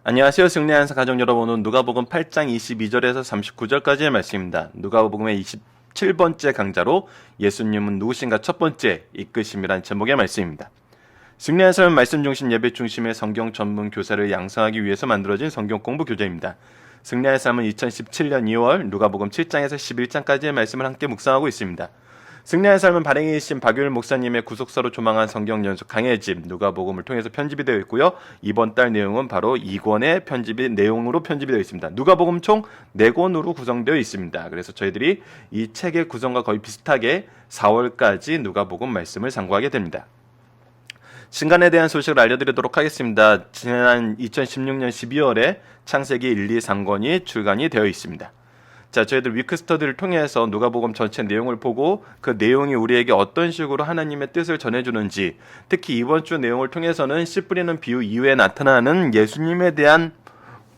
안녕하세요. 승리하는 가족 여러분, 오늘 누가복음 8장 22절에서 39절까지의 말씀입니다. 누가복음의 27번째 강좌로 예수님은 누구신가 첫 번째 이끄심이란 제목의 말씀입니다. 승리하는 삶 말씀 중심 예배 중심의 성경 전문 교사를 양성하기 위해서 만들어진 성경 공부 교재입니다. 승리하는 삶은 2017년 2월 누가복음 7장에서 11장까지의 말씀을 함께 묵상하고 있습니다. 승리하는 삶은 발행이신 박유일 목사님의 구속사로 조망한 성경 연속 강해집 누가복음을 통해서 편집이 되어 있고요. 이번 달 내용은 바로 2권의 내용으로 편집이 되어 있습니다. 누가복음 총 4권으로 구성되어 있습니다. 그래서 저희들이 이 책의 구성과 거의 비슷하게 4월까지 누가복음 말씀을 상고하게 됩니다. 신간에 대한 소식을 알려드리도록 하겠습니다. 지난 2016년 12월에 창세기 1, 2, 3권이 출간이 되어 있습니다. 자, 저희들 위크 스터디를 통해서 누가복음 전체 내용을 보고 그 내용이 우리에게 어떤 식으로 하나님의 뜻을 전해주는지, 특히 이번 주 내용을 통해서는 씨 뿌리는 비유 이후에 나타나는 예수님에 대한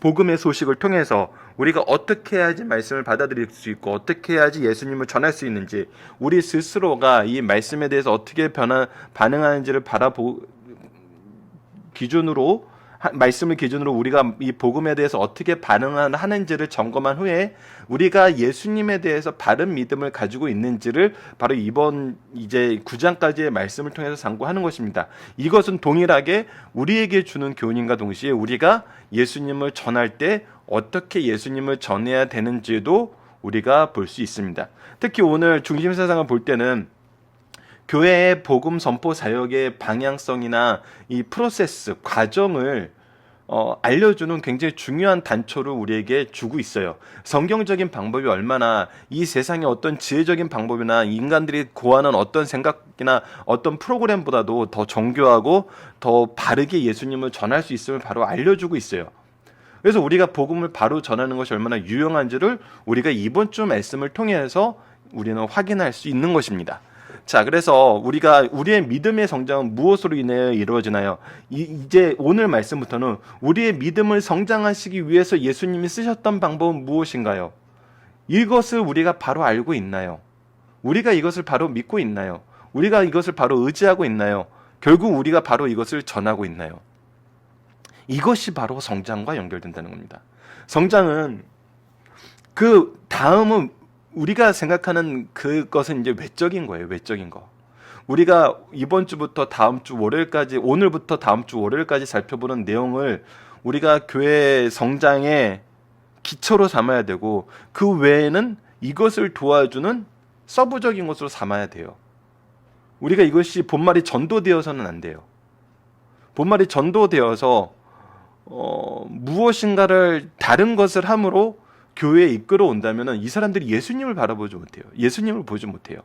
복음의 소식을 통해서 우리가 어떻게 해야지 말씀을 받아들일 수 있고 어떻게 해야지 예수님을 전할 수 있는지, 우리 스스로가 이 말씀에 대해서 어떻게 반응하는지를 말씀을 기준으로 우리가 이 복음에 대해서 어떻게 반응하는지를 점검한 후에 우리가 예수님에 대해서 바른 믿음을 가지고 있는지를 바로 이번 이제 9장까지의 말씀을 통해서 상고하는 것입니다. 이것은 동일하게 우리에게 주는 교훈인가 동시에 우리가 예수님을 전할 때 어떻게 예수님을 전해야 되는지도 우리가 볼 수 있습니다. 특히 오늘 중심사상을 볼 때는 교회의 복음 선포 사역의 방향성이나 이 프로세스, 과정을 알려주는 굉장히 중요한 단초를 우리에게 주고 있어요. 성경적인 방법이 얼마나 이 세상의 어떤 지혜적인 방법이나 인간들이 고하는 어떤 생각이나 어떤 프로그램보다도 더 정교하고 더 바르게 예수님을 전할 수 있음을 바로 알려주고 있어요. 그래서 우리가 복음을 바로 전하는 것이 얼마나 유용한지를 우리가 이번 주 말씀을 통해서 우리는 확인할 수 있는 것입니다. 자, 그래서 우리의 믿음의 성장은 무엇으로 인해 이루어지나요? 이제 오늘 말씀부터는 우리의 믿음을 성장하시기 위해서 예수님이 쓰셨던 방법은 무엇인가요? 이것을 우리가 바로 알고 있나요? 우리가 이것을 바로 믿고 있나요? 우리가 이것을 바로 의지하고 있나요? 결국 우리가 바로 이것을 전하고 있나요? 이것이 바로 성장과 연결된다는 겁니다. 성장은 그 다음은 우리가 생각하는 그것은 이제 외적인 거예요. 외적인 거. 우리가 이번 주부터 다음 주 월요일까지, 오늘부터 다음 주 월요일까지 살펴보는 내용을 우리가 교회 성장의 기초로 삼아야 되고, 그 외에는 이것을 도와주는 서브적인 것으로 삼아야 돼요. 우리가 이것이 본말이 전도되어서는 안 돼요. 본말이 전도되어서 무엇인가를 다른 것을 함으로 교회에 이끌어 온다면 이 사람들이 예수님을 바라보지 못해요. 예수님을 보지 못해요.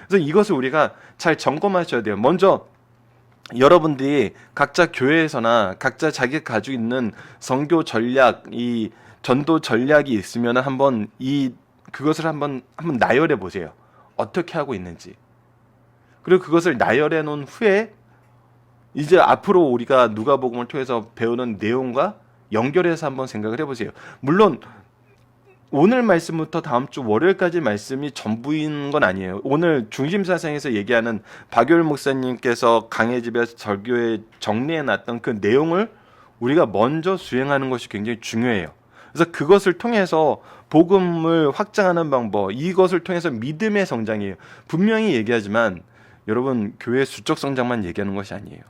그래서 이것을 우리가 잘 점검하셔야 돼요. 먼저 여러분들이 각자 교회에서나 각자 자기가 가지고 있는 선교 전략, 이 전도 전략이 있으면 그것을 한번 나열해 보세요. 어떻게 하고 있는지. 그리고 그것을 나열해 놓은 후에 이제 앞으로 우리가 누가복음을 통해서 배우는 내용과 연결해서 한번 생각을 해보세요. 물론 오늘 말씀부터 다음 주 월요일까지 말씀이 전부인 건 아니에요. 오늘 중심사상에서 얘기하는 박유일 목사님께서 강해집에서 절교에 정리해놨던 그 내용을 우리가 먼저 수행하는 것이 굉장히 중요해요. 그래서 그것을 통해서 복음을 확장하는 방법, 이것을 통해서 믿음의 성장이에요. 분명히 얘기하지만 여러분, 교회 수적 성장만 얘기하는 것이 아니에요.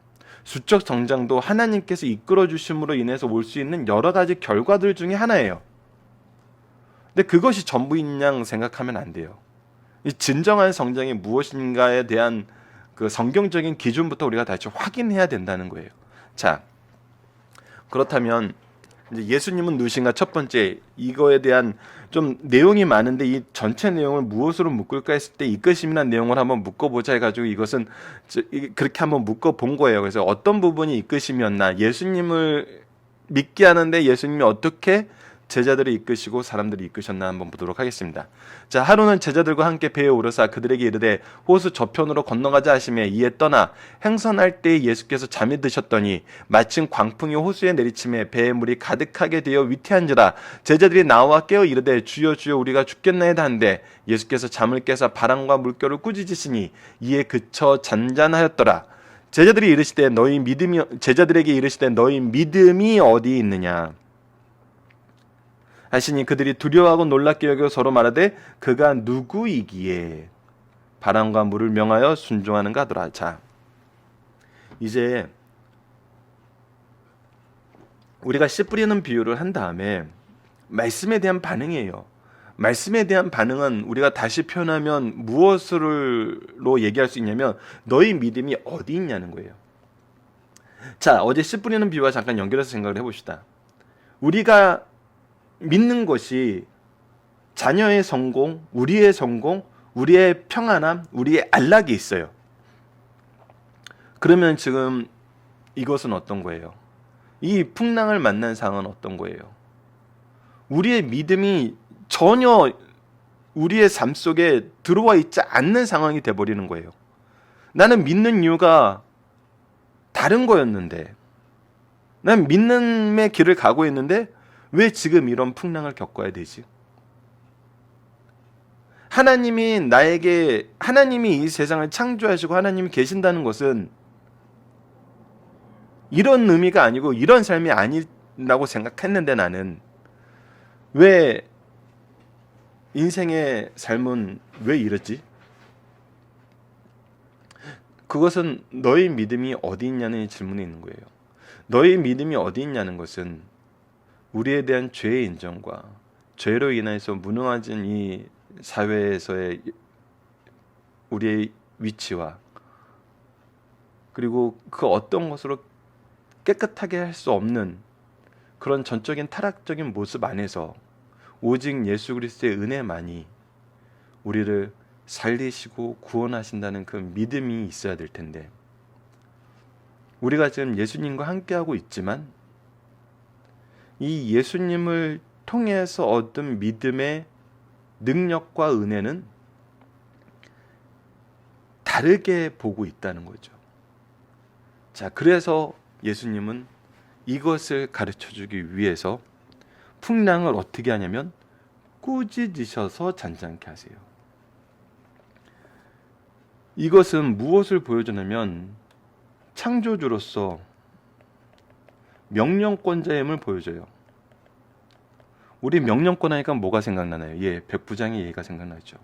수적 성장도 하나님께서 이끌어 주심으로 인해서 올 수 있는 여러 가지 결과들 중에 하나예요. 근데 그것이 전부인 양 생각하면 안 돼요. 이 진정한 성장이 무엇인가에 대한 그 성경적인 기준부터 우리가 다시 확인해야 된다는 거예요. 자, 그렇다면 이제 예수님은 누구신가 첫 번째, 이거에 대한 좀 내용이 많은데 이 전체 내용을 무엇으로 묶을까 했을 때 이끄심이라는 내용을 한번 묶어보자 해가지고 이것은 그렇게 한번 묶어본 거예요. 그래서 어떤 부분이 이끄심이었나, 예수님을 믿게 하는데 예수님이 어떻게 제자들을 이끄시고 사람들을 이끄셨나 한번 보도록 하겠습니다. 자, 하루는 제자들과 함께 배에 오르사 그들에게 이르되 호수 저편으로 건너가자 하시매 이에 떠나 행선할 때에 예수께서 잠이 드셨더니 마침 광풍이 호수에 내리침에 배에 물이 가득하게 되어 위태한지라 제자들이 나와 깨어 이르되 주여 주여 우리가 죽겠나이다 한데 예수께서 잠을 깨사 바람과 물결을 꾸짖으시니 이에 그쳐 잔잔하였더라. 제자들에게 이르시되 너희 믿음이 어디 있느냐 하시니 그들이 두려워하고 놀랍게 여겨 서로 말하되 그가 누구이기에 바람과 물을 명하여 순종하는가 하더라. 자, 이제 우리가 씨 뿌리는 비유를 한 다음에 말씀에 대한 반응이에요. 말씀에 대한 반응은 우리가 다시 표현하면 무엇으로 얘기할 수 있냐면 너희 믿음이 어디 있냐는 거예요. 자, 어제 씨 뿌리는 비유와 잠깐 연결해서 생각을 해봅시다. 우리가 믿는 것이 자녀의 성공, 우리의 평안함, 우리의 안락이 있어요. 그러면 지금 이것은 어떤 거예요? 이 풍랑을 만난 상황은 어떤 거예요? 우리의 믿음이 전혀 우리의 삶 속에 들어와 있지 않는 상황이 돼버리는 거예요. 나는 믿는 이유가 다른 거였는데, 난 믿음의 길을 가고 있는데 왜 지금 이런 풍랑을 겪어야 되지? 하나님이 이 세상을 창조하시고 하나님이 계신다는 것은 이런 의미가 아니고 이런 삶이 아니라고 생각했는데 나는 왜 인생의 삶은 왜 이렇지? 그것은 너희 믿음이 어디 있냐는 질문이 있는 거예요. 너희 믿음이 어디 있냐는 것은 우리에 대한 죄의 인정과 죄로 인해서 무능해진 이 사회에서의 우리의 위치와 그리고 그 어떤 것으로 깨끗하게 할 수 없는 그런 전적인 타락적인 모습 안에서 오직 예수 그리스도의 은혜만이 우리를 살리시고 구원하신다는 그 믿음이 있어야 될 텐데 우리가 지금 예수님과 함께하고 있지만 이 예수님을 통해서 얻은 믿음의 능력과 은혜는 다르게 보고 있다는 거죠. 자, 그래서 예수님은 이것을 가르쳐주기 위해서 풍랑을 어떻게 하냐면 꾸짖으셔서 잔잔케 하세요. 이것은 무엇을 보여주냐면 창조주로서 명령권자임을 보여줘요. 우리 명령권 하니까 뭐가 생각나나요? 백부장의 예가 생각나죠.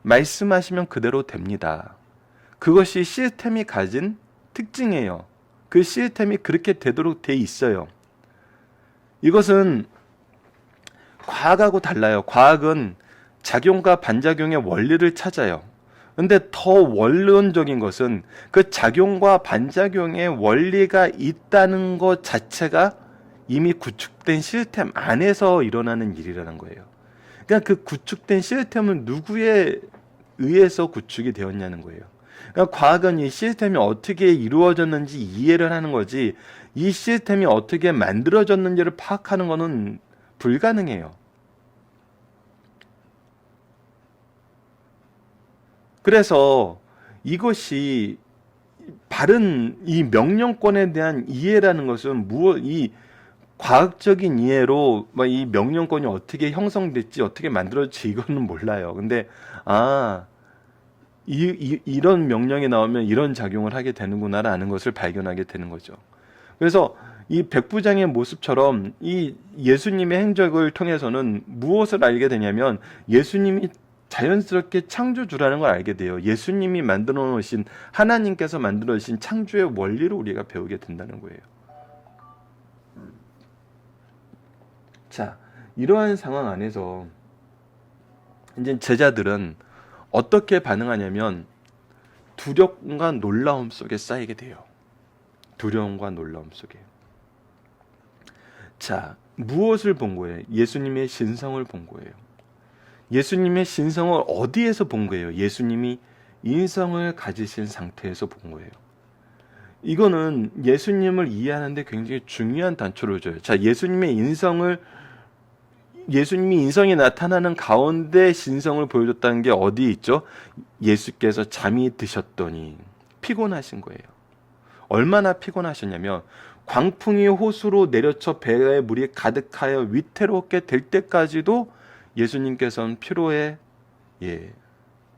말씀하시면 그대로 됩니다. 그것이 시스템이 가진 특징이에요. 그 시스템이 그렇게 되도록 돼 있어요. 이것은 과학하고 달라요. 과학은 작용과 반작용의 원리를 찾아요. 근데 더 원론적인 것은 그 작용과 반작용의 원리가 있다는 것 자체가 이미 구축된 시스템 안에서 일어나는 일이라는 거예요. 그러니까 그 구축된 시스템은 누구에 의해서 구축이 되었냐는 거예요. 그러니까 과학은 이 시스템이 어떻게 이루어졌는지 이해를 하는 거지 이 시스템이 어떻게 만들어졌는지를 파악하는 것은 불가능해요. 그래서 이것이 바른 이 명령권에 대한 이해라는 것은 이 과학적인 이해로 이 명령권이 어떻게 형성됐지 어떻게 만들어졌지 이거는 몰라요. 근데 이런 명령이 나오면 이런 작용을 하게 되는구나라는 것을 발견하게 되는 거죠. 그래서 이 백부장의 모습처럼 이 예수님의 행적을 통해서는 무엇을 알게 되냐면 예수님이 자연스럽게 창조주라는 걸 알게 돼요. 예수님이 만들어 놓으신 하나님께서 만들어 놓으신 창조의 원리를 우리가 배우게 된다는 거예요. 자, 이러한 상황 안에서 이제 제자들은 어떻게 반응하냐면 두려움과 놀라움 속에 쌓이게 돼요. 두려움과 놀라움 속에. 자, 무엇을 본 거예요? 예수님의 신성을 본 거예요. 예수님의 신성을 어디에서 본 거예요? 예수님이 인성을 가지신 상태에서 본 거예요. 이거는 예수님을 이해하는데 굉장히 중요한 단초를 줘요. 자, 예수님이 인성이 나타나는 가운데 신성을 보여줬다는 게 어디 있죠? 예수께서 잠이 드셨더니 피곤하신 거예요. 얼마나 피곤하셨냐면 광풍이 호수로 내려쳐 배에 물이 가득하여 위태롭게 될 때까지도 예수님께서는 피로에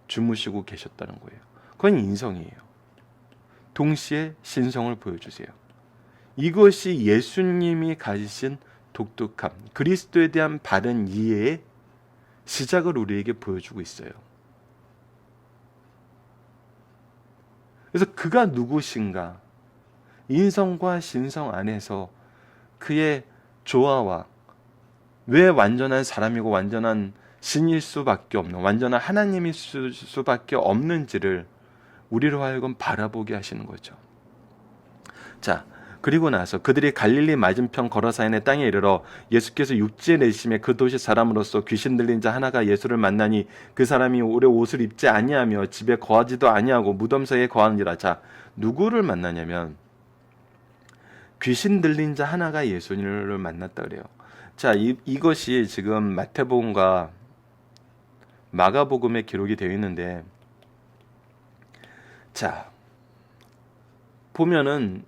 주무시고 계셨다는 거예요. 그건 인성이에요. 동시에 신성을 보여주세요. 이것이 예수님이 가지신 독특함, 그리스도에 대한 바른 이해의 시작을 우리에게 보여주고 있어요. 그래서 그가 누구신가? 인성과 신성 안에서 그의 조화와 왜 완전한 사람이고 완전한 신일 수밖에 없는, 완전한 하나님일 수밖에 없는지를 우리로 하여금 바라보게 하시는 거죠. 자, 그리고 나서 그들이 갈릴리 맞은편 거라사인의 땅에 이르러 예수께서 육지에 내심에 그 도시 사람으로서 귀신 들린 자 하나가 예수를 만나니 그 사람이 오래 옷을 입지 아니하며 집에 거하지도 아니하고 무덤 사이에 거하느니라. 자, 누구를 만나냐면 귀신 들린 자 하나가 예수님을 만났다 그래요. 자, 이것이 지금 마태복음과 마가복음에 기록이 되어 있는데, 자, 보면은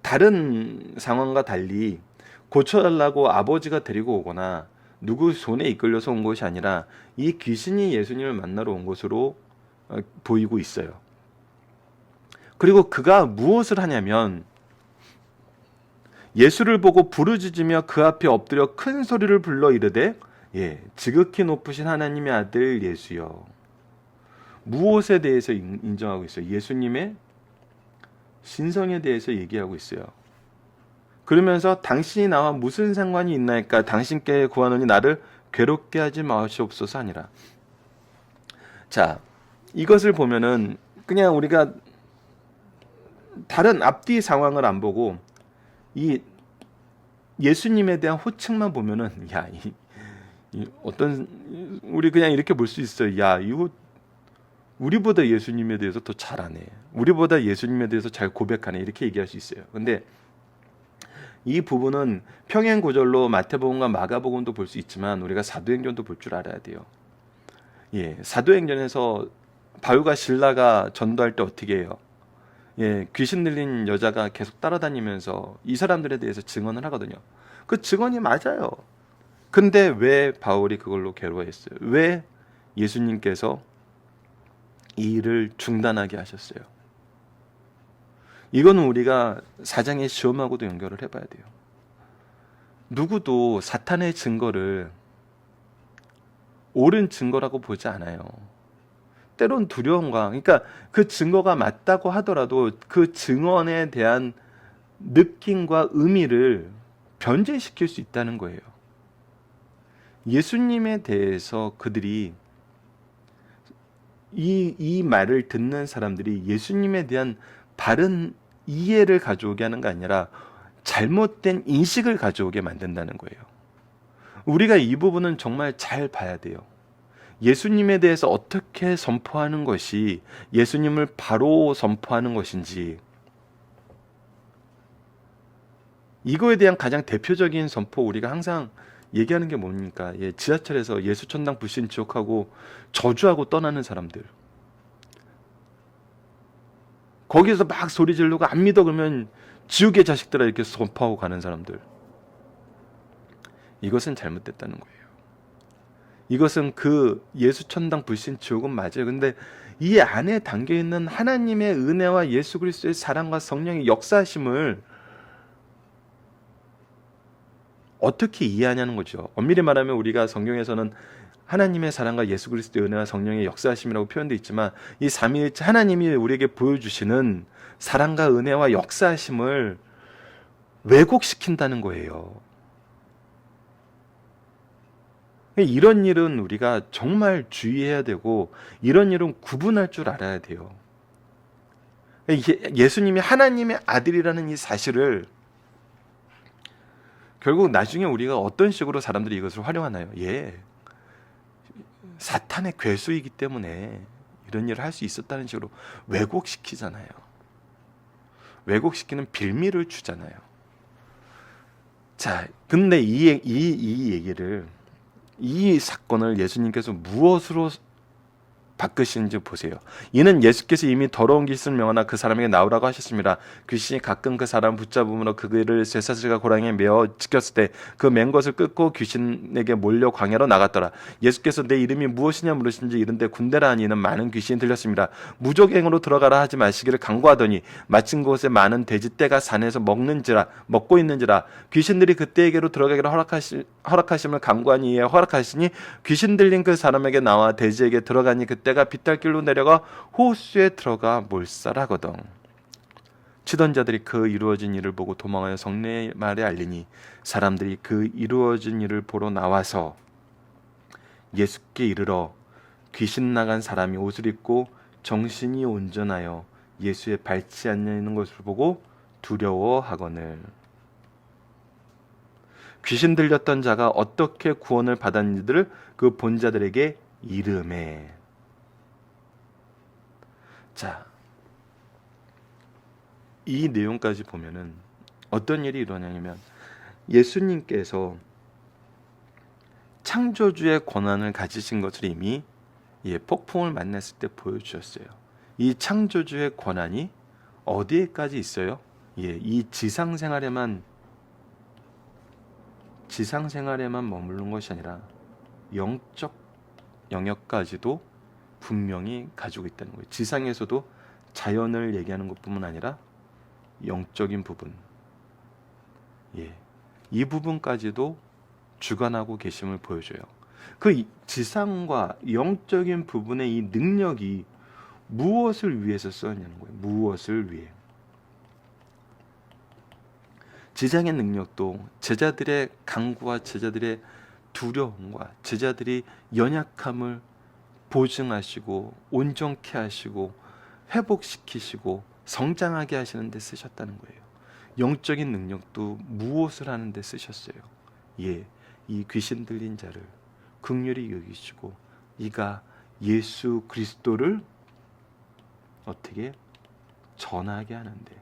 다른 상황과 달리 고쳐달라고 아버지가 데리고 오거나 누구 손에 이끌려서 온 것이 아니라 이 귀신이 예수님을 만나러 온 것으로 보이고 있어요. 그리고 그가 무엇을 하냐면 예수를 보고 부르짖으며 그 앞에 엎드려 큰 소리를 불러 이르되, 지극히 높으신 하나님의 아들 예수여. 무엇에 대해서 인정하고 있어요? 예수님의 신성에 대해서 얘기하고 있어요. 그러면서 당신이 나와 무슨 상관이 있나이까? 당신께 구하노니 나를 괴롭게 하지 마시옵소서 하니라. 자, 이것을 보면은 그냥 우리가 다른 앞뒤 상황을 안 보고 이 예수님에 대한 호칭만 보면은 어떤 우리 그냥 이렇게 볼 수 있어요. 이거 우리보다 예수님에 대해서 더 잘하네. 우리보다 예수님에 대해서 잘 고백하네. 이렇게 얘기할 수 있어요. 근데 이 부분은 평행 구절로 마태복음과 마가복음도 볼 수 있지만 우리가 사도행전도 볼 줄 알아야 돼요. 사도행전에서 바울과 실라가 전도할 때 어떻게 해요? 귀신 들린 여자가 계속 따라다니면서 이 사람들에 대해서 증언을 하거든요. 그 증언이 맞아요. 근데 왜 바울이 그걸로 괴로워했어요? 왜 예수님께서 이 일을 중단하게 하셨어요? 이거는 우리가 사장의 시험하고도 연결을 해봐야 돼요. 누구도 사탄의 증거를 옳은 증거라고 보지 않아요. 때론 두려움과, 그러니까 그 증거가 맞다고 하더라도 그 증언에 대한 느낌과 의미를 변제시킬 수 있다는 거예요. 예수님에 대해서 그들이 이 말을 듣는 사람들이 예수님에 대한 바른 이해를 가져오게 하는 게 아니라 잘못된 인식을 가져오게 만든다는 거예요. 우리가 이 부분은 정말 잘 봐야 돼요. 예수님에 대해서 어떻게 선포하는 것이 예수님을 바로 선포하는 것인지, 이거에 대한 가장 대표적인 선포, 우리가 항상 얘기하는 게 뭡니까? 지하철에서 예수 천당 불신 지옥하고 저주하고 떠나는 사람들, 거기서 막 소리 지르고 안 믿어 그러면 지옥의 자식들아 이렇게 선포하고 가는 사람들, 이것은 잘못됐다는 거예요. 이것은 그 예수 천당 불신 지옥은 맞아요. 근데 이 안에 담겨 있는 하나님의 은혜와 예수 그리스도의 사랑과 성령의 역사하심을 어떻게 이해하냐는 거죠. 엄밀히 말하면 우리가 성경에서는 하나님의 사랑과 예수 그리스도의 은혜와 성령의 역사하심이라고 표현되어 있지만, 이 삼위일체 하나님이 우리에게 보여주시는 사랑과 은혜와 역사하심을 왜곡시킨다는 거예요. 이런 일은 우리가 정말 주의해야 되고, 이런 일은 구분할 줄 알아야 돼요. 예수님이 하나님의 아들이라는 이 사실을 결국 나중에 우리가 어떤 식으로 사람들이 이것을 활용하나요? 사탄의 괴수이기 때문에 이런 일을 할 수 있었다는 식으로 왜곡시키잖아요. 왜곡시키는 빌미를 주잖아요. 자, 근데 이 얘기를, 이 사건을 예수님께서 무엇으로 바꾸시는지 보세요. 이는 예수께서 이미 더러운 귀신을 명하나 그 사람에게 나오라고 하셨습니다. 귀신이 가끔 그 사람 붙잡음으로 그를 쇠사슬과 고랑이에 매어 지켰을 때 그 맨 것을 끊고 귀신에게 몰려 광야로 나갔더라. 예수께서 내 이름이 무엇이냐 물으신지 이른데 군대라 하니 이는 많은 귀신이 들렸습니다. 무족행으로 들어가라 하지 마시기를 강구하더니 마침 곳에 많은 돼지떼가 산에서 먹고 있는지라 귀신들이 그때에게로 들어가기를 허락하심을 강구하니 이에 허락하시니 귀신 들린 그 사람에게 나와 돼지에게 들어가니 그때가 빗달길로 내려가 호수에 들어가 몰살하거든. 치던 자들이 그 이루어진 일을 보고 도망하여 성내 말에 알리니 사람들이 그 이루어진 일을 보러 나와서 예수께 이르러 귀신 나간 사람이 옷을 입고 정신이 온전하여 예수의 밟지 않는 것을 보고 두려워하거늘. 귀신 들렸던 자가 어떻게 구원을 받았는지를 그 본자들에게 이르매. 자, 이 내용까지 보면은 어떤 일이 일어나냐면 예수님께서 창조주의 권한을 가지신 것을 이미 폭풍을 만났을 때 보여주셨어요. 이 창조주의 권한이 어디에까지 있어요? 이 지상생활에만 머무른 것이 아니라 영적 영역까지도 분명히 가지고 있다는 거예요. 지상에서도 자연을 얘기하는 것뿐만 아니라 영적인 부분, 이 부분까지도 주관하고 계심을 보여줘요. 그 지상과 영적인 부분의 이 능력이 무엇을 위해서 쓰였냐는 거예요. 무엇을 위해? 지상의 능력도 제자들의 강구와 제자들의 두려움과 제자들이 연약함을 보증하시고 온전케 하시고 회복시키시고 성장하게 하시는 데 쓰셨다는 거예요. 영적인 능력도 무엇을 하는 데 쓰셨어요. 이 귀신 들린 자를 긍휼히 여기시고 이가 예수 그리스도를 어떻게 전하게 하는데.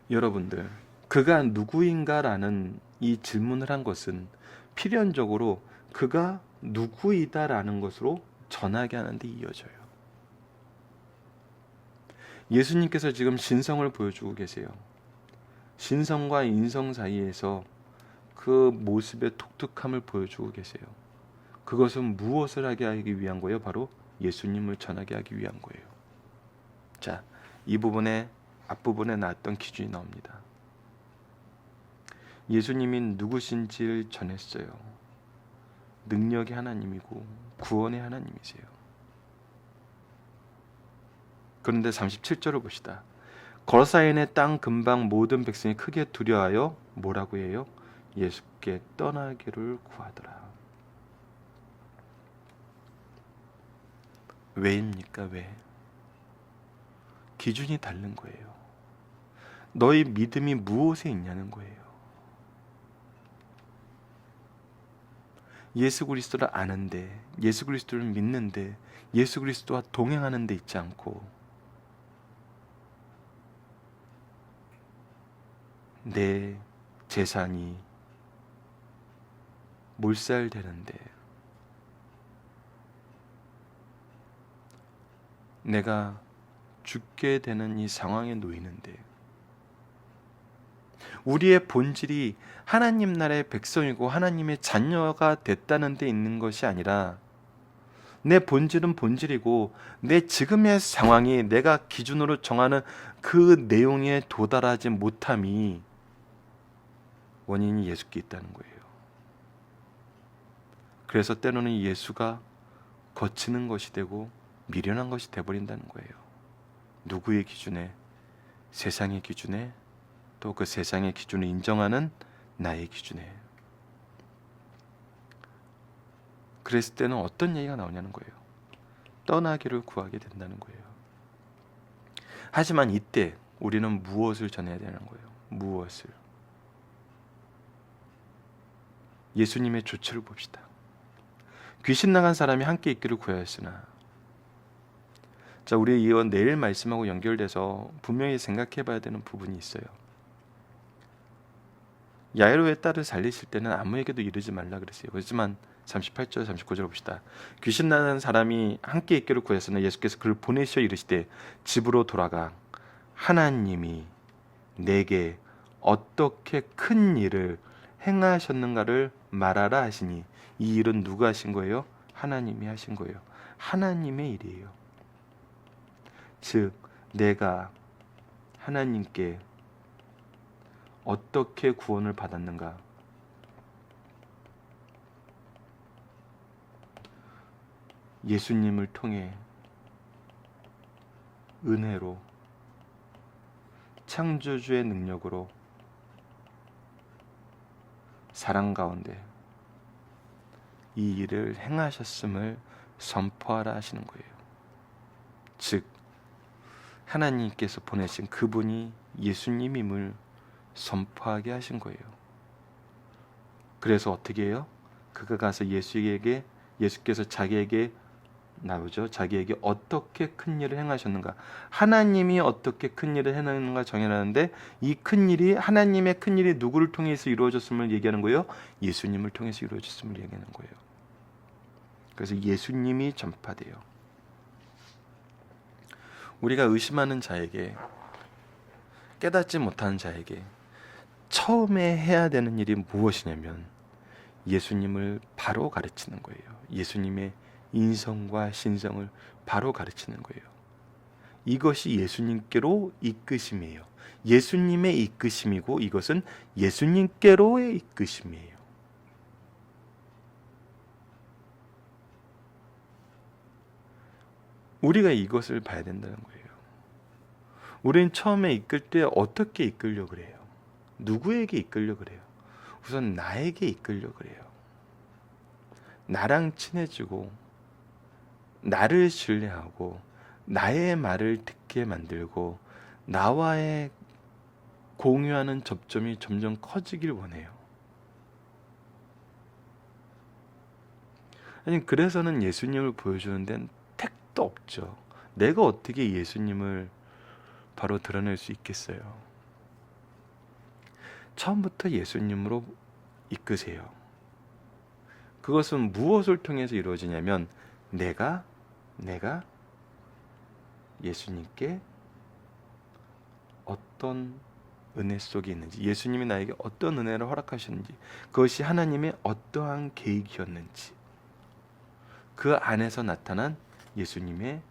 여러분들, 그가 누구인가라는 이 질문을 한 것은 필연적으로 그가 누구이다라는 것으로 전하게 하는데 이어져요. 예수님께서 지금 신성을 보여주고 계세요. 신성과 인성 사이에서 그 모습의 독특함을 보여주고 계세요. 그것은 무엇을 하게 하기 위한 거예요? 바로 예수님을 전하게 하기 위한 거예요. 자, 이 부분에 앞부분에 나왔던 기준이 나옵니다. 예수님이 누구신지를 전했어요. 능력의 하나님이고 구원의 하나님이세요. 그런데 37절을 봅시다. 거사인의 땅 근방 모든 백성이 크게 두려워하여 뭐라고 해요? 예수께 떠나기를 구하더라. 왜입니까? 왜? 기준이 다른 거예요. 너희 믿음이 무엇에 있냐는 거예요. 예수 그리스도를 아는데, 예수 그리스도를 믿는데, 예수 그리스도와 동행하는 데 있지 않고 내 재산이 몰살되는데, 내가 죽게 되는 이 상황에 놓이는데, 우리의 본질이 하나님 나라의 백성이고 하나님의 자녀가 됐다는 데 있는 것이 아니라 내 본질은 본질이고 내 지금의 상황이 내가 기준으로 정하는 그 내용에 도달하지 못함이 원인이 예수께 있다는 거예요. 그래서 때로는 예수가 거치는 것이 되고 미련한 것이 되어버린다는 거예요. 누구의 기준에? 세상의 기준에, 또 그 세상의 기준을 인정하는 나의 기준에. 그랬을 때는 어떤 얘기가 나오냐는 거예요. 떠나기를 구하게 된다는 거예요. 하지만 이때 우리는 무엇을 전해야 되는 거예요? 무엇을? 예수님의 조처를 봅시다. 귀신 나간 사람이 함께 있기를 구하였으나, 자, 우리 이건 내일 말씀하고 연결돼서 분명히 생각해 봐야 되는 부분이 있어요. 야이로의 딸을 살리실 때는 아무에게도 이르지 말라 그랬어요. 그렇지만 38절 39절 봅시다. 귀신 나는 사람이 함께 있기를 구했으나 예수께서 그를 보내시어 이르시되 집으로 돌아가 하나님이 내게 어떻게 큰 일을 행하셨는가를 말하라 하시니, 이 일은 누가 하신 거예요? 하나님이 하신 거예요. 하나님의 일이에요. 즉 내가 하나님께 어떻게 구원을 받았는가? 예수님을 통해 은혜로, 창조주의 능력으로, 사랑 가운데 이 일을 행하셨음을 선포하라 하시는 거예요. 즉 하나님께서 보내신 그분이 예수님임을 선포하게 하신 거예요. 그래서 어떻게 해요? 그가 가서 예수께서 자기에게 나오죠. 자기에게 어떻게 큰 일을 행하셨는가, 하나님이 어떻게 큰 일을 행하는가 정해놨는데, 이 큰 일이, 하나님의 큰 일이 누구를 통해서 이루어졌음을 얘기하는 거예요? 예수님을 통해서 이루어졌음을 얘기하는 거예요. 그래서 예수님이 전파돼요. 우리가 의심하는 자에게, 깨닫지 못하는 자에게 처음에 해야 되는 일이 무엇이냐면 예수님을 바로 가르치는 거예요. 예수님의 인성과 신성을 바로 가르치는 거예요. 이것이 예수님께로 이끄심이에요. 예수님의 이끄심이고, 이것은 예수님께로의 이끄심이에요. 우리가 이것을 봐야 된다는 거예요. 우리는 처음에 이끌 때 어떻게 이끌려고 그래요? 누구에게 이끌려고 그래요? 우선 나에게 이끌려고 그래요. 나랑 친해지고 나를 신뢰하고 나의 말을 듣게 만들고 나와의 공유하는 접점이 점점 커지길 원해요. 아니, 그래서는 예수님을 보여주는 데는 택도 없죠. 내가 어떻게 예수님을 바로 드러낼 수 있겠어요? 처음부터 예수님으로 이끄세요. 그것은 무엇을 통해서 이루어지냐면 내가 예수님께 어떤 은혜 속에 있는지, 예수님이 나에게 어떤 은혜를 허락하셨는지, 그것이 하나님의 어떠한 계획이었는지, 그 안에서 나타난 예수님의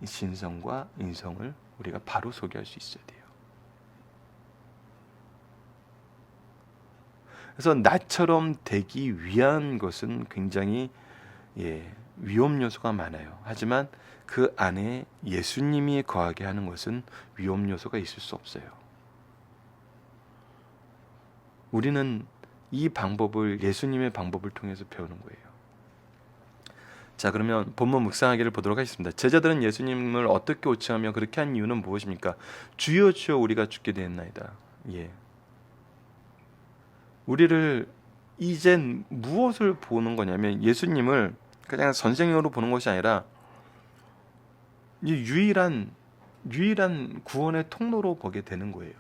신성과 인성을 우리가 바로 소개할 수 있어야 돼요. 그래서 나처럼 되기 위한 것은 굉장히 위험 요소가 많아요. 하지만 그 안에 예수님이 거하게 하는 것은 위험 요소가 있을 수 없어요. 우리는 이 방법을, 예수님의 방법을 통해서 배우는 거예요. 자, 그러면 본문 묵상하기를 보도록 하겠습니다. 제자들은 예수님을 어떻게 오치하며 그렇게 한 이유는 무엇입니까? 주여 주여 우리가 죽게 되었나이다. 우리를 이젠 무엇을 보는 거냐면, 예수님을 그냥 선생님으로 보는 것이 아니라 유일한 구원의 통로로 보게 되는 거예요.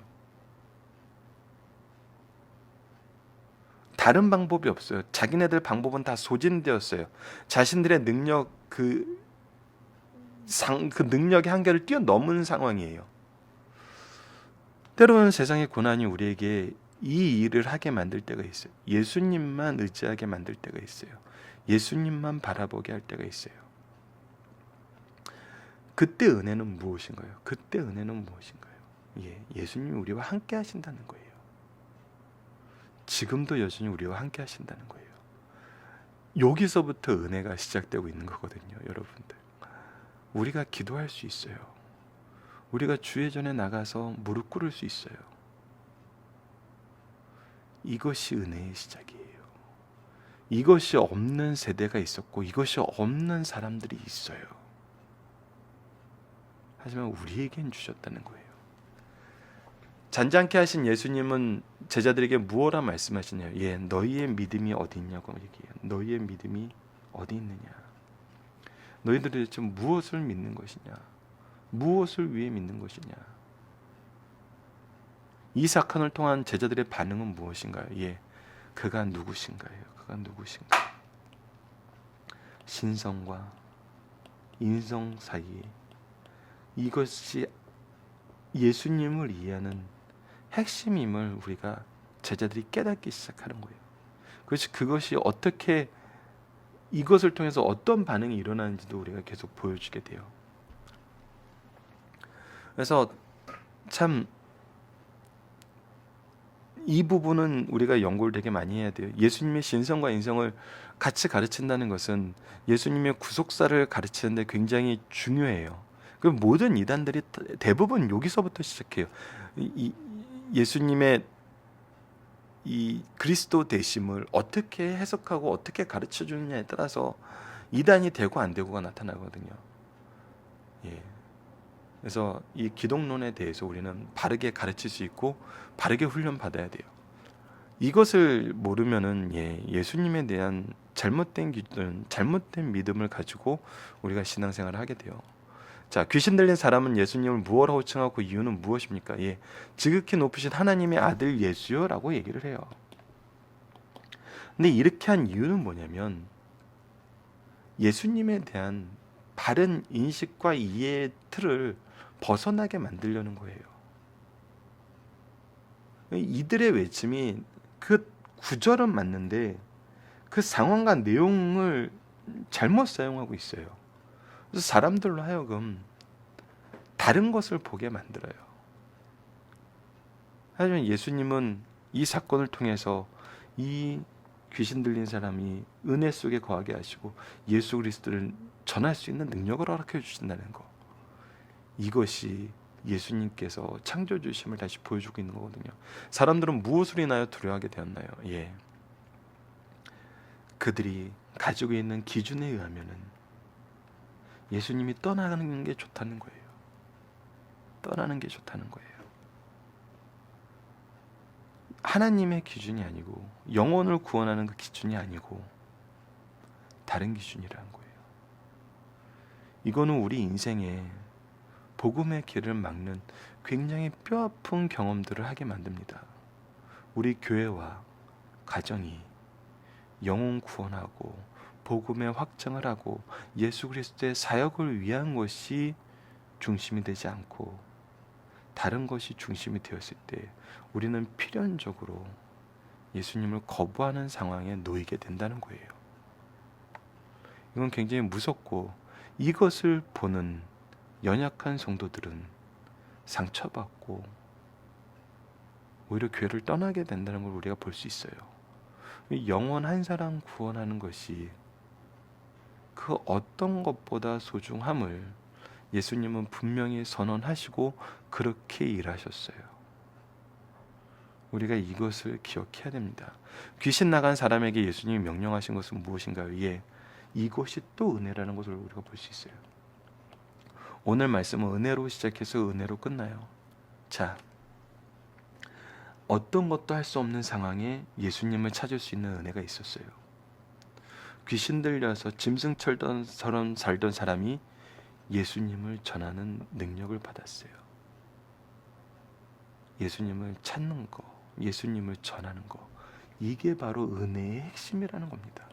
다른 방법이 없어요. 자기네들 방법은 다 소진되었어요. 자신들의 능력, 그 능력의 한계를 뛰어넘은 상황이에요. 때로는 세상의 고난이 우리에게 이 일을 하게 만들 때가 있어요. 예수님만 의지하게 만들 때가 있어요. 예수님만 바라보게 할 때가 있어요. 그때 은혜는 무엇인가요? 그때 은혜는 무엇인가요? 예수님이 우리와 함께 하신다는 거예요. 지금도 여전히 우리와 함께 하신다는 거예요. 여기서부터 은혜가 시작되고 있는 거거든요, 여러분들. 우리가 기도할 수 있어요. 우리가 주의 전에 나가서 무릎 꿇을 수 있어요. 이것이 은혜의 시작이에요. 이것이 없는 세대가 있었고, 이것이 없는 사람들이 있어요. 하지만 우리에겐 주셨다는 거예요. 잔잔케 하신 예수님은 제자들에게 무엇라 말씀하시냐요? 너희의 믿음이 어디 있냐고 얘기해요. 너희의 믿음이 어디 있느냐? 너희들이 대체 무엇을 믿는 것이냐? 무엇을 위해 믿는 것이냐? 이 사건을 통한 제자들의 반응은 무엇인가요? 그가 누구신가요? 그가 누구신가요? 신성과 인성 사이에 이것이 예수님을 이해하는 핵심임을 우리가 제자들이 깨닫기 시작하는 거예요. 그것이 어떻게 이것을 통해서 어떤 반응이 일어나는지도 우리가 계속 보여주게 돼요. 그래서 참 이 부분은 우리가 연구를 되게 많이 해야 돼요. 예수님의 신성과 인성을 같이 가르친다는 것은 예수님의 구속사를 가르치는데 굉장히 중요해요. 그 모든 이단들이 대부분 여기서부터 시작해요. 예수님의 이 그리스도 되심을 어떻게 해석하고 어떻게 가르쳐 주느냐에 따라서 이단이 되고 안 되고가 나타나거든요. 예. 그래서 이 기독론에 대해서 우리는 바르게 가르칠 수 있고 바르게 훈련 받아야 돼요. 이것을 모르면은 예수님에 대한 잘못된 기준, 잘못된 믿음을 가지고 우리가 신앙생활을 하게 돼요. 자, 귀신 들린 사람은 예수님을 무엇라고 칭하고 그 이유는 무엇입니까? 지극히 높으신 하나님의 아들 예수요라고 얘기를 해요. 근데 이렇게 한 이유는 뭐냐면 예수님에 대한 바른 인식과 이해의 틀을 벗어나게 만들려는 거예요. 이들의 외침이 그 구절은 맞는데 그 상황과 내용을 잘못 사용하고 있어요. 그래서 사람들로 하여금 다른 것을 보게 만들어요. 하지만 예수님은 이 사건을 통해서 이 귀신 들린 사람이 은혜 속에 거하게 하시고 예수 그리스도를 전할 수 있는 능력을 허락해 주신다는 것, 이것이 예수님께서 창조주심을 다시 보여주고 있는 거거든요. 사람들은 무엇을 인하여 두려워하게 되었나요? 그들이 가지고 있는 기준에 의하면은 예수님이 떠나가는 게 좋다는 거예요. 떠나는 게 좋다는 거예요. 하나님의 기준이 아니고 영혼을 구원하는 그 기준이 아니고 다른 기준이라는 거예요. 이거는 우리 인생에 복음의 길을 막는 굉장히 뼈아픈 경험들을 하게 만듭니다. 우리 교회와 가정이 영혼 구원하고 복음의 확장을 하고 예수 그리스도의 사역을 위한 것이 중심이 되지 않고 다른 것이 중심이 되었을 때 우리는 필연적으로 예수님을 거부하는 상황에 놓이게 된다는 거예요. 이건 굉장히 무섭고 이것을 보는 연약한 성도들은 상처받고 오히려 교회를 떠나게 된다는 걸 우리가 볼 수 있어요. 영혼 한 사람 구원하는 것이 그 어떤 것보다 소중함을 예수님은 분명히 선언하시고 그렇게 일하셨어요. 우리가 이것을 기억해야 됩니다. 귀신 나간 사람에게 예수님이 명령하신 것은 무엇인가요? 이것이 또 은혜라는 것을 우리가 볼 수 있어요. 오늘 말씀은 은혜로 시작해서 은혜로 끝나요. 자, 어떤 것도 할 수 없는 상황에 예수님을 찾을 수 있는 은혜가 있었어요. 귀신 들려서 짐승처럼 살던 사람이 예수님을 전하는 능력을 받았어요. 예수님을 찾는 거, 예수님을 전하는 거, 이게 바로 은혜의 핵심이라는 겁니다.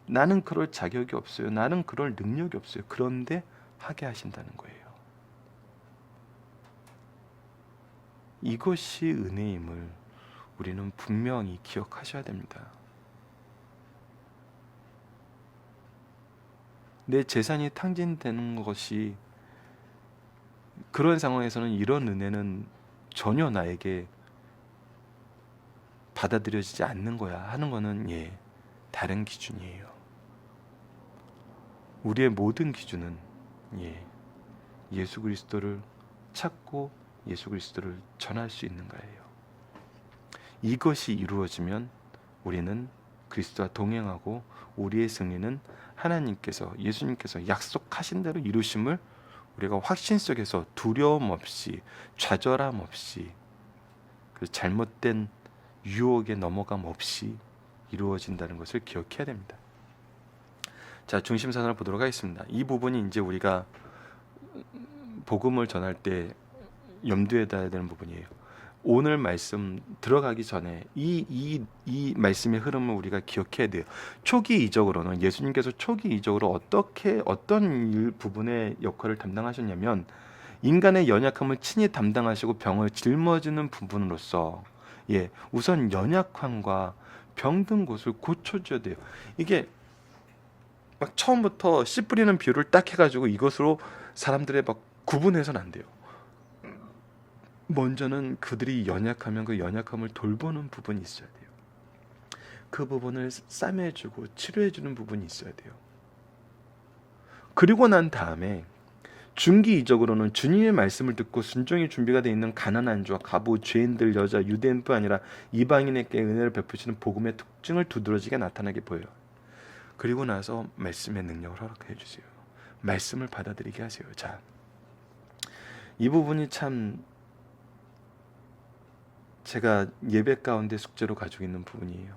나는 그럴 자격이 없어요. 나는 그럴 능력이 없어요. 그런데 하게 하신다는 거예요. 이것이 은혜임을 우리는 분명히 기억하셔야 됩니다. 내 재산이 탕진되는 것이 그런 상황에서는 이런 은혜는 전혀 나에게 받아들여지지 않는 거야 하는 거는 다른 기준이에요. 우리의 모든 기준은 예수 그리스도를 찾고 예수 그리스도를 전할 수 있는가예요. 이것이 이루어지면 우리는 그리스도와 동행하고 우리의 승리는 하나님께서 예수님께서 약속하신 대로 이루심을 우리가 확신 속에서 두려움 없이 좌절함 없이 그 잘못된 유혹에 넘어감 없이 이루어진다는 것을 기억해야 됩니다. 자, 중심사선을 보도록 하겠습니다. 이 부분이 이제 우리가 복음을 전할 때 염두에 둬야 되는 부분이에요. 오늘 말씀 들어가기 전에 이 말씀의 흐름을 우리가 기억해야 돼요. 초기 이적으로는 예수님께서 초기 이적으로 어떤 부분의 역할을 담당하셨냐면 인간의 연약함을 친히 담당하시고 병을 짊어지는 부분으로서 우선 연약함과 병든 곳을 고쳐줘야 돼요. 이게 막 처음부터 씨 뿌리는 비유를 딱 해가지고 이것으로 사람들의 막 구분해서는 안 돼요. 먼저는 그들이 연약하면 그 연약함을 돌보는 부분이 있어야 돼요. 그 부분을 싸매주고 치료해주는 부분이 있어야 돼요. 그리고 난 다음에 중기 이적으로는 주님의 말씀을 듣고 순종이 준비가 되어 있는 가난한 자와 과부, 죄인들, 여자, 유대인뿐 아니라 이방인에게 은혜를 베푸시는 복음의 특징을 두드러지게 나타나게 보여요. 그리고 나서 말씀의 능력을 허락해 주세요. 말씀을 받아들이게 하세요. 자, 이 부분이 참 제가 예배 가운데 숙제로 가지고 있는 부분이에요.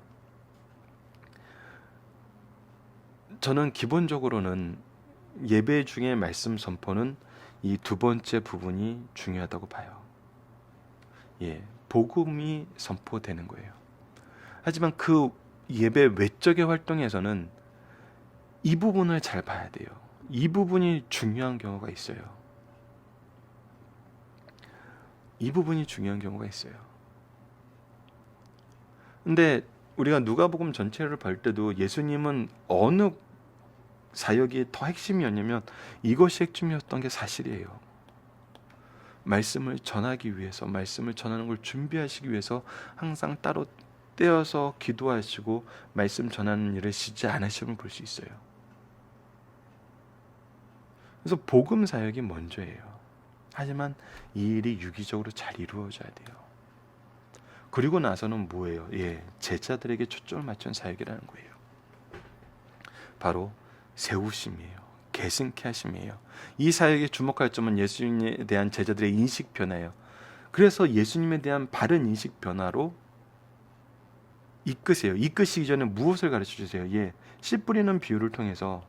저는 기본적으로는 예배 중에 말씀 선포는 이 두 번째 부분이 중요하다고 봐요. 복음이 선포되는 거예요. 하지만 그 예배 외적의 활동에서는 이 부분을 잘 봐야 돼요. 이 부분이 중요한 경우가 있어요. 이 부분이 중요한 경우가 있어요. 근데 우리가 누가복음 전체를 볼 때도 예수님은 어느 사역이 더 핵심이었냐면 이것이 핵심이었던 게 사실이에요. 말씀을 전하기 위해서, 말씀을 전하는 걸 준비하시기 위해서 항상 따로 떼어서 기도하시고 말씀 전하는 일을 쉬지 않으심을 볼 수 있어요. 그래서 복음 사역이 먼저예요. 하지만 이 일이 유기적으로 잘 이루어져야 돼요. 그리고 나서는 뭐예요? 제자들에게 초점을 맞춘 사역이라는 거예요. 바로 세우심이에요. 계승케 하심이에요. 이 사역에 주목할 점은 예수님에 대한 제자들의 인식 변화예요. 그래서 예수님에 대한 바른 인식 변화로 이끄세요. 이끄시기 전에 무엇을 가르쳐 주세요? 씨 뿌리는 비유를 통해서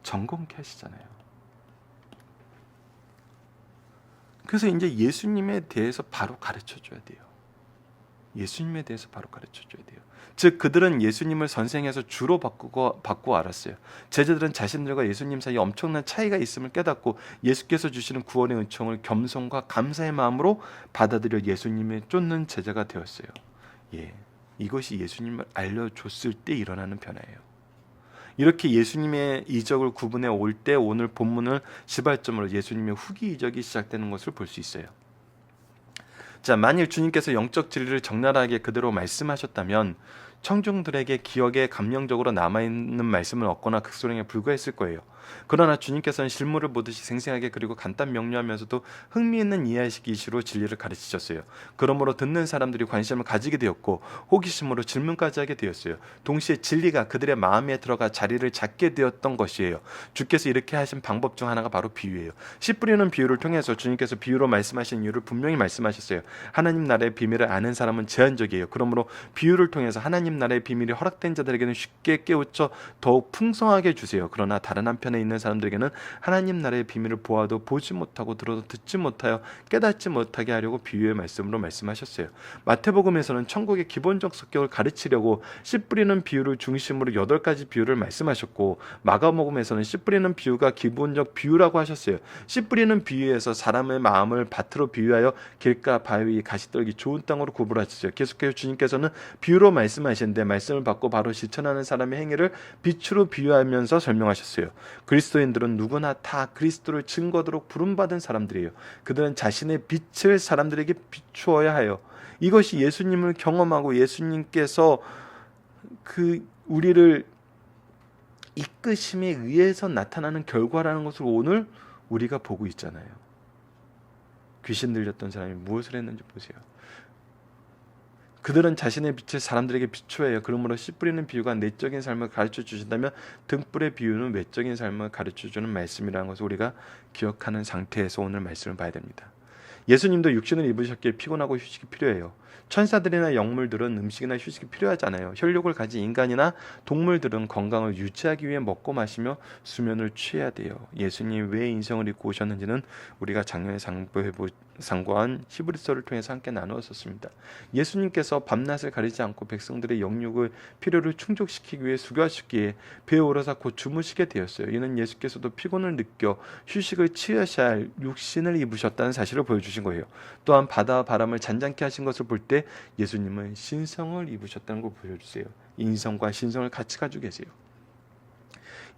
점검케 하시잖아요. 그래서 이제 예수님에 대해서 바로 가르쳐 줘야 돼요. 예수님에 대해서 바로 가르쳐 줘야 돼요. 즉 그들은 예수님을 선생에서 주로 받고 알았어요. 제자들은 자신들과 예수님 사이에 엄청난 차이가 있음을 깨닫고 예수께서 주시는 구원의 은총을 겸손과 감사의 마음으로 받아들여 예수님을 쫓는 제자가 되었어요. 이것이 예수님을 알려줬을 때 일어나는 변화예요. 이렇게 예수님의 이적을 구분해 올 때 오늘 본문을 시발점으로 예수님의 후기 이적이 시작되는 것을 볼 수 있어요. 자, 만일 주님께서 영적 진리를 적나라하게 그대로 말씀하셨다면 청중들에게 기억에 감명적으로 남아있는 말씀을 얻거나 극소량에 불과했을 거예요. 그러나 주님께서는 실물을 보듯이 생생하게 그리고 간단 명료하면서도 흥미있는 이해식이시로 진리를 가르치셨어요. 그러므로 듣는 사람들이 관심을 가지게 되었고 호기심으로 질문까지 하게 되었어요. 동시에 진리가 그들의 마음에 들어가 자리를 잡게 되었던 것이에요. 주께서 이렇게 하신 방법 중 하나가 바로 비유예요. 씨 뿌리는 비유를 통해서 주님께서 비유로 말씀하신 이유를 분명히 말씀하셨어요. 하나님 나라의 비밀을 아는 사람은 제한적이에요. 그러므로 비유를 통해서 하나님 나라의 비밀이 허락된 자들에게는 쉽게 깨우쳐 더욱 풍성하게 주세요. 그러나 다른 한편에 있는 사람들에게는 하나님 나라의 비밀을 보아도 보지 못하고 들어도 듣지 못하여 깨닫지 못하게 하려고 비유의 말씀으로 말씀하셨어요. 마태복음에서는 천국의 기본적 성격을 가르치려고 씨 뿌리는 비유를 중심으로 8가지 비유를 말씀하셨고 마가복음에서는 씨 뿌리는 비유가 기본적 비유라고 하셨어요. 씨 뿌리는 비유에서 사람의 마음을 밭으로 비유하여 길가 바위 가시떨기 좋은 땅으로 구분하셨어요. 계속해서 주님께서는 비유로 말씀하시는데 말씀을 받고 바로 실천하는 사람의 행위를 빛으로 비유하면서 설명하셨어요. 그리스도인들은 누구나 다 그리스도를 증거도록 부름받은 사람들이에요. 그들은 자신의 빛을 사람들에게 비추어야 해요. 이것이 예수님을 경험하고 예수님께서 우리를 이끄심에 의해서 나타나는 결과라는 것을 오늘 우리가 보고 있잖아요. 귀신 들렸던 사람이 무엇을 했는지 보세요. 그들은 자신의 빛을 사람들에게 비추어야 해요. 그러므로 씨 뿌리는 비유가 내적인 삶을 가르쳐 주신다면 등불의 비유는 외적인 삶을 가르쳐 주는 말씀이라는 것을 우리가 기억하는 상태에서 오늘 말씀을 봐야 됩니다. 예수님도 육신을 입으셨기에 피곤하고 휴식이 필요해요. 천사들이나 영물들은 음식이나 휴식이 필요하잖아요. 혈육을 가진 인간이나 동물들은 건강을 유지하기 위해 먹고 마시며 수면을 취해야 돼요. 예수님 왜 인성을 입고 오셨는지는 우리가 작년에 상고한 히브리서를 통해서 함께 나누었었습니다. 예수님께서 밤낮을 가리지 않고 백성들의 영육을 필요를 충족시키기 위해 수고하셨기에 배에 오르사 곧 주무시게 되었어요. 이는 예수께서도 피곤을 느껴 휴식을 취하셔야 할 육신을 입으셨다는 사실을 보여주신 거예요. 또한 바다와 바람을 잔잔케 하신 것을 볼 때 예수님은 신성을 입으셨다는 걸 보여주세요. 인성과 신성을 같이 가지고 계세요.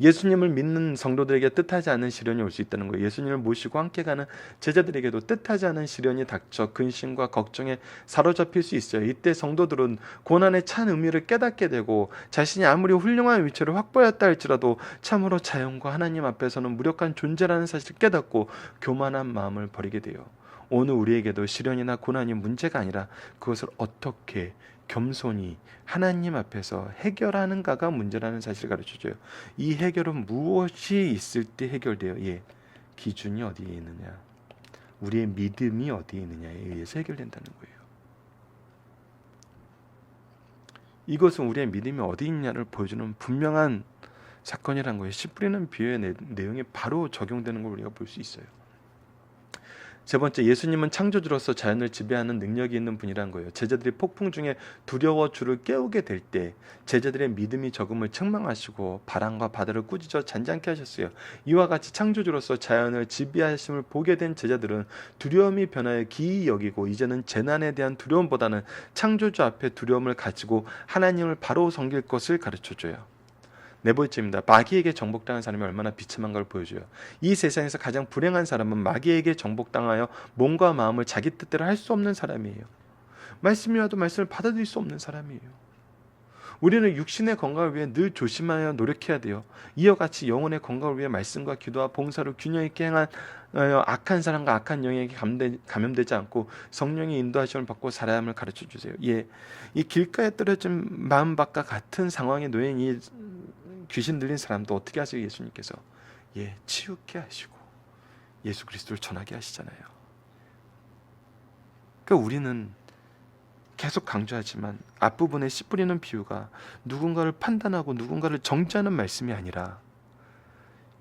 예수님을 믿는 성도들에게 뜻하지 않은 시련이 올 수 있다는 거예요. 예수님을 모시고 함께 가는 제자들에게도 뜻하지 않은 시련이 닥쳐 근심과 걱정에 사로잡힐 수 있어요. 이때 성도들은 고난의 참 의미를 깨닫게 되고 자신이 아무리 훌륭한 위치를 확보했다 할지라도 참으로 자연과 하나님 앞에서는 무력한 존재라는 사실을 깨닫고 교만한 마음을 버리게 돼요. 오늘 우리에게도 시련이나 고난이 문제가 아니라 그것을 어떻게 겸손히 하나님 앞에서 해결하는가가 문제라는 사실을 가르쳐줘요. 이 해결은 무엇이 있을 때 해결돼요? 기준이 어디에 있느냐, 우리의 믿음이 어디에 있느냐에 의해서 해결된다는 거예요. 이것은 우리의 믿음이 어디 있냐를 보여주는 분명한 사건이라는 거예요. 씨 뿌리는 비유의 내용이 바로 적용되는 걸 우리가 볼 수 있어요. 세 번째, 예수님은 창조주로서 자연을 지배하는 능력이 있는 분이란 거예요. 제자들이 폭풍 중에 두려워 주를 깨우게 될 때 제자들의 믿음이 적음을 책망하시고 바람과 바다를 꾸짖어 잔잔케 하셨어요. 이와 같이 창조주로서 자연을 지배하심을 보게 된 제자들은 두려움이 변하여 기이 여기고 이제는 재난에 대한 두려움보다는 창조주 앞에 두려움을 가지고 하나님을 바로 섬길 것을 가르쳐줘요. 네 번째입니다. 마귀에게 정복당한 사람이 얼마나 비참한 걸 보여줘요. 이 세상에서 가장 불행한 사람은 마귀에게 정복당하여 몸과 마음을 자기 뜻대로 할 수 없는 사람이에요. 말씀이 와도 말씀을 받아들일 수 없는 사람이에요. 우리는 육신의 건강을 위해 늘 조심하여 노력해야 돼요. 이와 같이 영혼의 건강을 위해 말씀과 기도와 봉사로 균형 있게 행한 악한 사람과 악한 영에게 감염되지 않고 성령의 인도하심을 받고 살아야 함을 가르쳐 주세요. 이 길가에 떨어진 마음밭과 같은 상황에 놓인 이 귀신 들린 사람도 어떻게 하세요? 예수님께서 치유케 하시고 예수 그리스도를 전하게 하시잖아요. 그러니까 우리는 계속 강조하지만 앞부분에 씨 뿌리는 비유가 누군가를 판단하고 누군가를 정죄하는 말씀이 아니라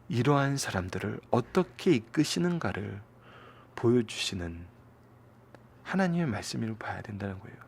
이러한 사람들을 어떻게 이끄시는가를 보여주시는 하나님의 말씀으로 봐야 된다는 거예요.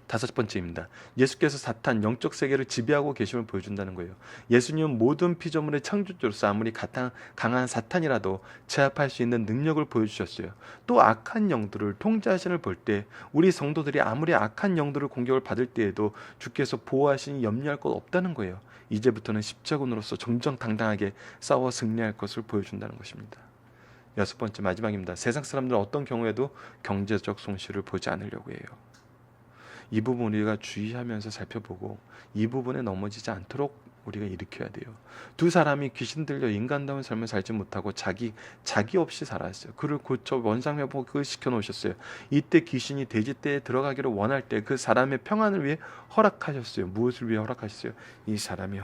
다섯 번째입니다. 예수께서 사탄 영적 세계를 지배하고 계심을 보여준다는 거예요. 예수님은 모든 피조물의 창조주로서 아무리 강한 사탄이라도 제압할 수 있는 능력을 보여주셨어요. 또 악한 영들을 통제하심을 볼 때 우리 성도들이 아무리 악한 영들을 공격을 받을 때에도 주께서 보호하시니 염려할 것 없다는 거예요. 이제부터는 십자군으로서 정정당당하게 싸워 승리할 것을 보여준다는 것입니다. 여섯 번째, 마지막입니다. 세상 사람들은 어떤 경우에도 경제적 손실을 보지 않으려고 해요. 이 부분 우리가 주의하면서 살펴보고 이 부분에 넘어지지 않도록 우리가 일으켜야 돼요. 두 사람이 귀신 들려 인간다운 삶을 살지 못하고 자기 없이 살았어요. 그를 고쳐 원상회복을 시켜놓으셨어요. 이때 귀신이 돼지떼에 들어가기를 원할 때 그 사람의 평안을 위해 허락하셨어요. 무엇을 위해 허락하셨어요? 이 사람이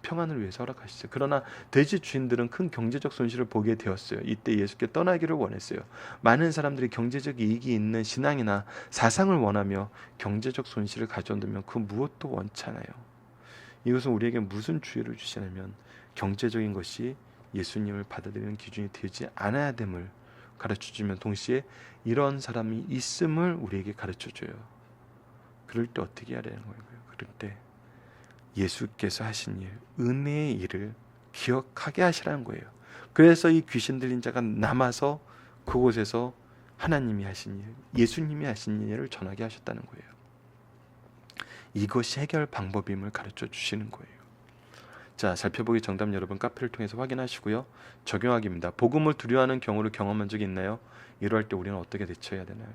평안을 위해서 허락하셨어요. 그러나 돼지 주인들은 큰 경제적 손실을 보게 되었어요. 이때 예수께 떠나기를 원했어요. 많은 사람들이 경제적 이익이 있는 신앙이나 사상을 원하며 경제적 손실을 가져온다면 그 무엇도 원치 않아요. 이것은 우리에게 무슨 주의를 주시냐면 경제적인 것이 예수님을 받아들이는 기준이 되지 않아야 됨을 가르쳐주면 동시에 이런 사람이 있음을 우리에게 가르쳐줘요. 그럴 때 어떻게 해야 되는 거예요? 그럴 때 예수께서 하신 일, 은혜의 일을 기억하게 하시라는 거예요. 그래서 이 귀신 들린 자가 남아서 그곳에서 하나님이 하신 일, 예수님이 하신 일을 전하게 하셨다는 거예요. 이것이 해결 방법임을 가르쳐 주시는 거예요. 자, 살펴보기 정답 여러분 카페를 통해서 확인하시고요. 적용하기입니다. 복음을 두려워하는 경우를 경험한 적이 있나요? 이럴 때 우리는 어떻게 대처해야 되나요?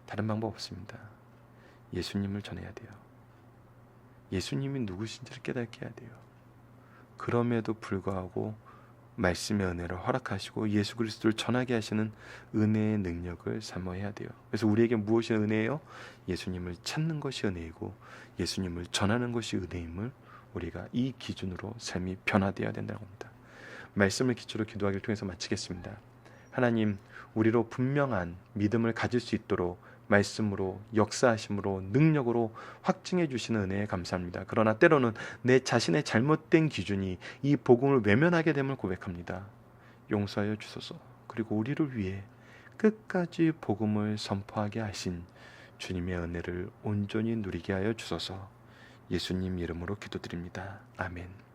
다른 방법 없습니다. 예수님을 전해야 돼요. 예수님이 누구신지를 깨닫게 해야 돼요. 그럼에도 불구하고 말씀의 은혜를 허락하시고 예수 그리스도를 전하게 하시는 은혜의 능력을 사모해야 돼요. 그래서 우리에게 무엇이 은혜예요? 예수님을 찾는 것이 은혜이고 예수님을 전하는 것이 은혜임을 우리가 이 기준으로 삶이 변화되어야 된다고 합니다. 말씀을 기초로 기도하기를 통해서 마치겠습니다. 하나님, 우리로 분명한 믿음을 가질 수 있도록 말씀으로, 역사하심으로, 능력으로 확증해 주시는 은혜에 감사합니다. 그러나 때로는 내 자신의 잘못된 기준이 이 복음을 외면하게 됨을 고백합니다. 용서하여 주소서. 그리고 우리를 위해 끝까지 복음을 선포하게 하신 주님의 은혜를 온전히 누리게 하여 주소서. 예수님 이름으로 기도드립니다. 아멘.